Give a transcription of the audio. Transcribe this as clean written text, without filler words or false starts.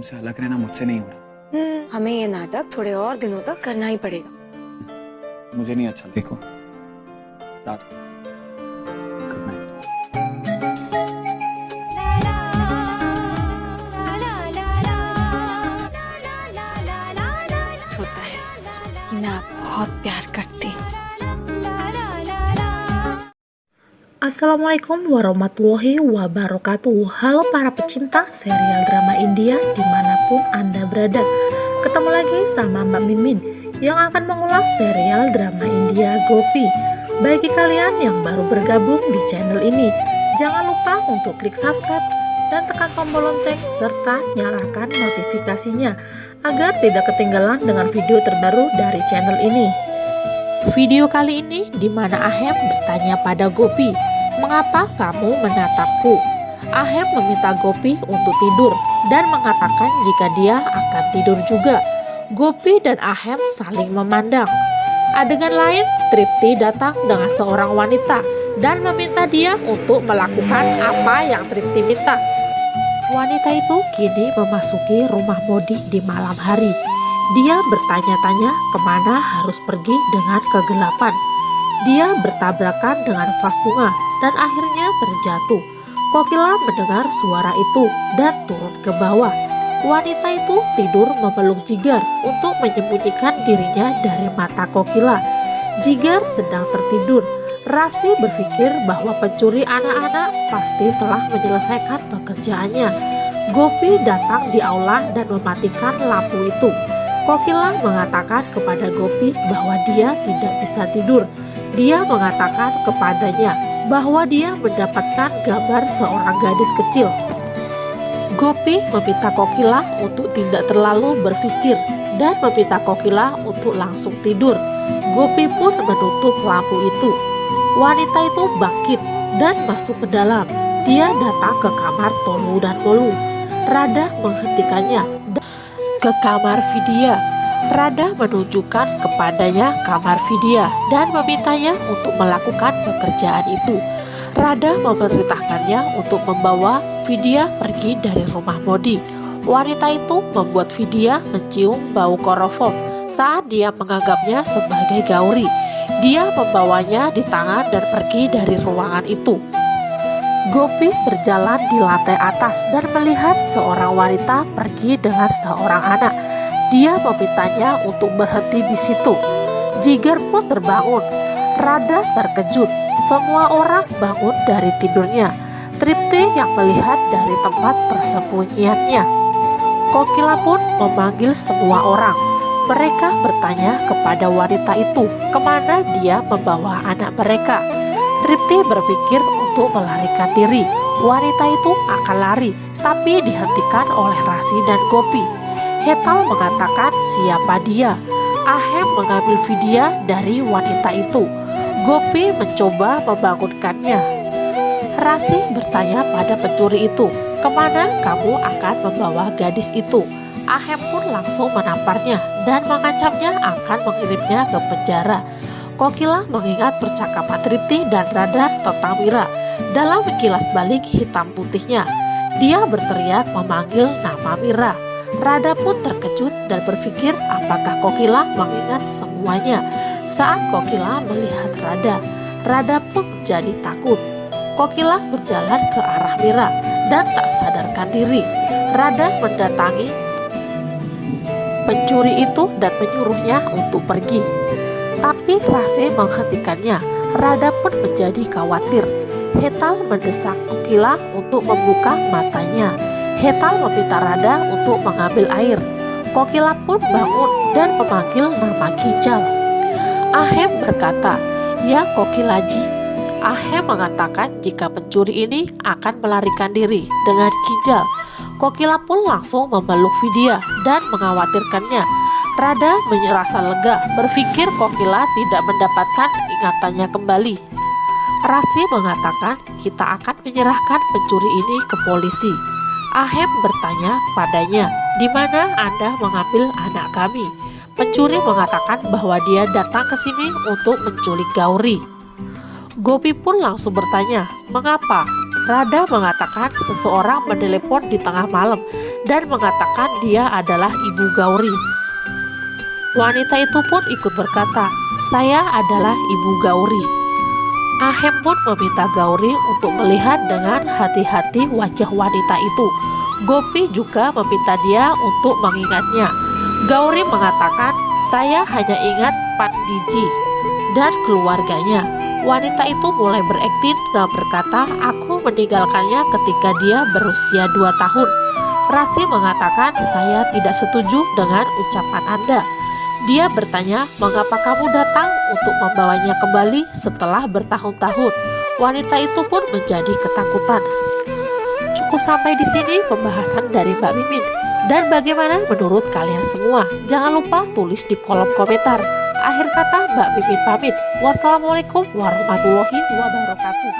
तुमसे अलग रहना मुझसे नहीं हो रहा। हमें ये नाटक थोड़े और दिनों तक करना ही पड़ेगा। मुझे नहीं अच्छा। देखो रात को गुड नाइट। होता है कि मैं आपको बहुत प्यार करती हूँ। Assalamualaikum warahmatullahi wabarakatuh. Halo para pecinta serial drama India dimanapun Anda berada. Ketemu lagi sama Mbak Mimin yang akan mengulas serial drama India Gopi. Bagi kalian yang baru bergabung di channel ini, jangan lupa untuk klik subscribe dan tekan tombol lonceng serta nyalakan notifikasinya agar tidak ketinggalan dengan video terbaru dari channel ini. Video kali ini di mana Ahem bertanya pada Gopi, "Mengapa kamu menatapku?" Ahem meminta Gopi untuk tidur dan mengatakan jika dia akan tidur juga. Gopi dan Ahem saling memandang. Adegan lain, Tripti datang dengan seorang wanita dan meminta dia untuk melakukan apa yang Tripti minta. Wanita itu kini memasuki rumah Modi di malam hari. Dia bertanya-tanya kemana harus pergi dengan kegelapan. Dia bertabrakan dengan vas bunga dan akhirnya terjatuh. Kokila mendengar suara itu dan turun ke bawah. Wanita itu tidur memeluk Jigar untuk menyembunyikan dirinya dari mata Kokila. Jigar sedang tertidur. Rasi berpikir bahwa pencuri anak-anak pasti telah menyelesaikan pekerjaannya. Gopi datang di aula dan mematikan lampu itu. Kokila mengatakan kepada Gopi bahwa dia tidak bisa tidur. Dia mengatakan kepadanya bahwa dia mendapatkan gambar seorang gadis kecil. Gopi meminta Kokila untuk tidak terlalu berpikir dan meminta Kokila untuk langsung tidur. Gopi pun menutup lampu itu. Wanita itu bangkit dan masuk ke dalam. Dia datang ke kamar Tolu dan Bolu. Rada menghentikannya ke kamar Vidya. Rada menunjukkan kepadanya kamar Vidya dan memintanya untuk melakukan pekerjaan itu. Rada memerintahkannya untuk membawa Vidya pergi dari rumah Modi. Wanita itu membuat Vidya mencium bau kloroform saat dia menganggapnya sebagai Gauri. Dia membawanya di tangan dan pergi dari ruangan itu. Gopi berjalan di lantai atas dan melihat seorang wanita pergi dengan seorang anak. Dia memintanya untuk berhenti di situ. Jigar pun terbangun. Rada terkejut. Semua orang bangun dari tidurnya. Tripti yang melihat dari tempat persembunyiannya. Kokila pun memanggil semua orang. Mereka bertanya kepada wanita itu kemana dia membawa anak mereka. Tripti berpikir untuk melarikan diri. Wanita itu akan lari, tapi dihentikan oleh Rasi dan Gopi. Hetal mengatakan siapa dia. Ahem mengambil Vidya dari wanita itu. Gopi mencoba membangunkannya. Rasi bertanya pada pencuri itu, "Kemana kamu akan membawa gadis itu?" Ahem pun langsung menamparnya dan mengancamnya akan mengirimnya ke penjara. Kokila mengingat percakapan Tripti dan Rada tentang Mira dalam kilas balik hitam putihnya. Dia berteriak memanggil nama Mira. Rada pun terkejut dan berpikir apakah Kokila mengingat semuanya. Saat Kokila melihat Rada, Rada pun menjadi takut. Kokila berjalan ke arah Mira dan tak sadarkan diri. Rada mendatangi pencuri itu dan menyuruhnya untuk pergi. Tapi Rasi menghentikannya. Rada pun menjadi khawatir. Hetal mendesak Kokila untuk membuka matanya. Hetal meminta Rada untuk mengambil air. Kokila pun bangun dan memanggil nama Kijal. Ahem berkata, "Ya Kokilaji." Ahem mengatakan jika pencuri ini akan melarikan diri dengan Kijal. Kokila pun langsung memeluk Vidya dan mengkhawatirkannya. Rada merasa lega, berpikir Kokila tidak mendapatkan ingatannya kembali. Rasi mengatakan kita akan menyerahkan pencuri ini ke polisi. Ahem bertanya padanya, "Di mana Anda mengambil anak kami?" Pencuri mengatakan bahwa dia datang ke sini untuk menculik Gauri. Gopi pun langsung bertanya, "Mengapa?" Rada mengatakan seseorang menelepon di tengah malam dan mengatakan dia adalah Ibu Gauri. Wanita itu pun ikut berkata, "Saya adalah Ibu Gauri." Ahem pun meminta Gauri untuk melihat dengan hati-hati wajah wanita itu. Gopi juga meminta dia untuk mengingatnya. Gauri mengatakan, "Saya hanya ingat Pandiji dan keluarganya." Wanita itu mulai berakting dan berkata, "Aku meninggalkannya ketika dia berusia 2 tahun. Rasi mengatakan, "Saya tidak setuju dengan ucapan Anda." Dia bertanya, "Mengapa kamu datang untuk membawanya kembali setelah bertahun-tahun?" Wanita itu pun menjadi ketakutan. Cukup sampai di sini pembahasan dari Mbak Mimin. Dan bagaimana menurut kalian semua? Jangan lupa tulis di kolom komentar. Akhir kata Mbak Mimin pamit. Wassalamualaikum warahmatullahi wabarakatuh.